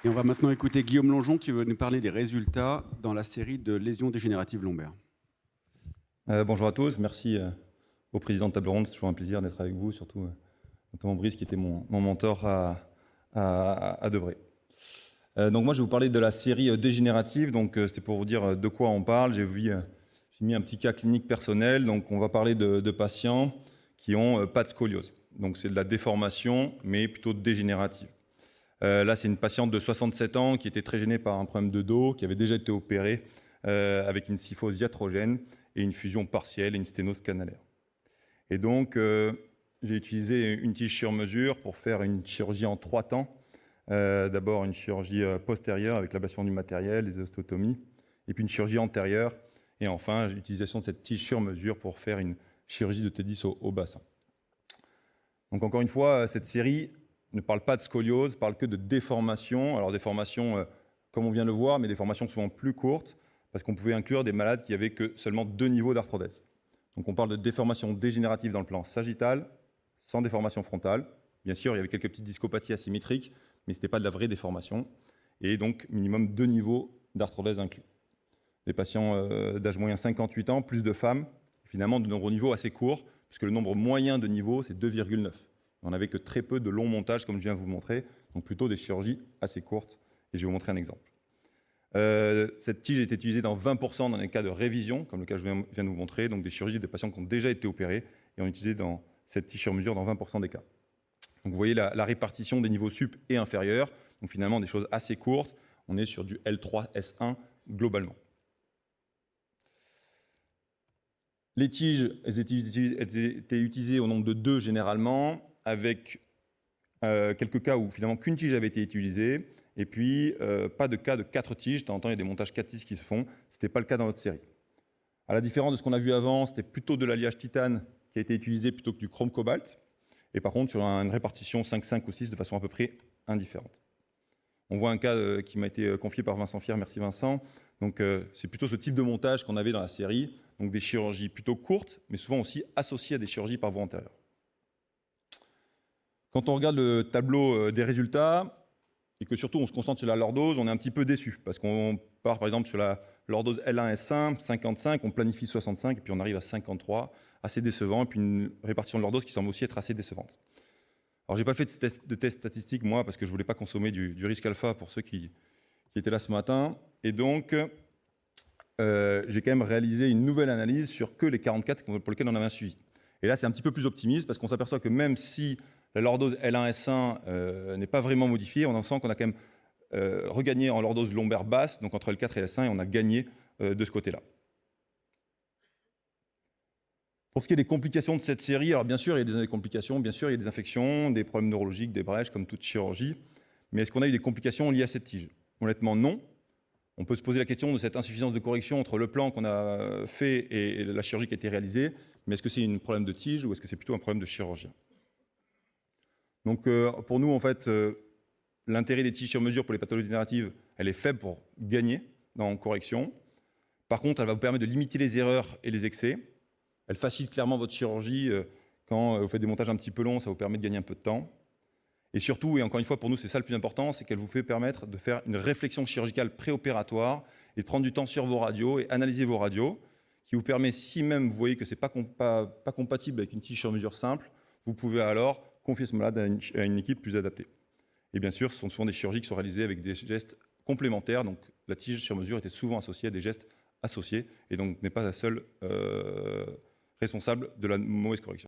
Et on va maintenant écouter Guillaume Longeon qui veut nous parler des résultats dans la série de lésions dégénératives lombaires. Bonjour à tous, merci au président de table ronde, c'est toujours un plaisir d'être avec vous, surtout notamment Brice qui était mon mentor à Debré. Donc moi je vais vous parler de la série dégénérative, donc c'était pour vous dire de quoi on parle. J'ai mis un petit cas clinique personnel, donc on va parler de patients qui ont pas de scoliose. Donc c'est de la déformation, mais plutôt dégénérative. Là c'est une patiente de 67 ans qui était très gênée par un problème de dos, qui avait déjà été opérée avec une kyphose iatrogène et une fusion partielle et une sténose canalaire. Et donc, j'ai utilisé une tige sur mesure pour faire une chirurgie en 3 temps. D'abord, une chirurgie postérieure avec l'ablation du matériel, les ostéotomies, et puis une chirurgie antérieure. Et enfin, l'utilisation de cette tige sur mesure pour faire une chirurgie de T10 au bassin. Donc, encore une fois, cette série ne parle pas de scoliose, parle que de déformation. Alors, déformation, comme on vient de le voir, mais des formations souvent plus courtes, parce qu'on pouvait inclure des malades qui avaient que seulement 2 niveaux d'arthrodèse. Donc on parle de déformation dégénérative dans le plan sagittal, sans déformation frontale. Bien sûr, il y avait quelques petites discopathies asymétriques, mais ce n'était pas de la vraie déformation. Et donc, minimum 2 niveaux d'arthrodèse inclus. Des patients d'âge moyen 58 ans, plus de femmes, finalement de nombre de niveaux assez courts, puisque le nombre moyen de niveaux, c'est 2,9. On n'avait que très peu de longs montages, comme je viens de vous montrer, donc plutôt des chirurgies assez courtes. Et je vais vous montrer un exemple. Cette tige est utilisée dans 20% dans les cas de révision, comme le cas que je viens de vous montrer, donc des chirurgies de patients qui ont déjà été opérés, et on utilise cette tige sur mesure dans 20% des cas. Donc vous voyez la répartition des niveaux sup et inférieurs, donc finalement des choses assez courtes, on est sur du L3, S1 globalement. Les tiges, elles étaient utilisées au nombre de 2 généralement, avec quelques cas où finalement qu'une tige avait été utilisée, et puis pas de cas de 4 tiges. De temps en temps, il y a des montages 4 tiges qui se font. Ce n'était pas le cas dans notre série. À la différence de ce qu'on a vu avant, c'était plutôt de l'alliage titane qui a été utilisé plutôt que du chrome cobalt. Et par contre, sur une répartition 5-5 ou 6 de façon à peu près indifférente. On voit un cas qui m'a été confié par Vincent Fier. Merci Vincent. Donc c'est plutôt ce type de montage qu'on avait dans la série. Donc des chirurgies plutôt courtes, mais souvent aussi associées à des chirurgies par voie antérieure. Quand on regarde le tableau des résultats, et que surtout on se concentre sur la lordose, on est un petit peu déçu, parce qu'on part par exemple sur la lordose L1-S1, 55, on planifie 65, et puis on arrive à 53, assez décevant, et puis une répartition de lordose qui semble aussi être assez décevante. Alors j'ai pas fait de test statistique, moi, parce que je voulais pas consommer du risque alpha pour ceux qui étaient là ce matin, et donc j'ai quand même réalisé une nouvelle analyse sur que les 44 pour lesquels on avait un suivi. Et là c'est un petit peu plus optimiste, parce qu'on s'aperçoit que même si la lordose L1-S1 n'est pas vraiment modifiée, on en sent qu'on a quand même regagné en lordose lombaire basse, donc entre L4 et L5, et on a gagné de ce côté-là. Pour ce qui est des complications de cette série, alors bien sûr, il y a des complications, bien sûr, il y a des infections, des problèmes neurologiques, des brèches, comme toute chirurgie, mais est-ce qu'on a eu des complications liées à cette tige? Honnêtement, non. On peut se poser la question de cette insuffisance de correction entre le plan qu'on a fait et la chirurgie qui a été réalisée, mais est-ce que c'est un problème de tige ou est-ce que c'est plutôt un problème de chirurgien? Donc pour nous, en fait, l'intérêt des tiges sur mesure pour les pathologies dégénératives, elle est faible pour gagner dans correction. Par contre, elle va vous permettre de limiter les erreurs et les excès. Elle facilite clairement votre chirurgie. Quand vous faites des montages un petit peu longs, ça vous permet de gagner un peu de temps. Et surtout, et encore une fois, pour nous, c'est ça le plus important, c'est qu'elle vous peut permettre de faire une réflexion chirurgicale préopératoire et de prendre du temps sur vos radios et analyser vos radios, qui vous permet, si même vous voyez que ce n'est pas compatible avec une tige sur mesure simple, vous pouvez alors confier ce malade à une équipe plus adaptée. Et bien sûr, ce sont souvent des chirurgies qui sont réalisées avec des gestes complémentaires, donc la tige sur mesure était souvent associée à des gestes associés, et donc n'est pas la seule responsable de la mauvaise correction.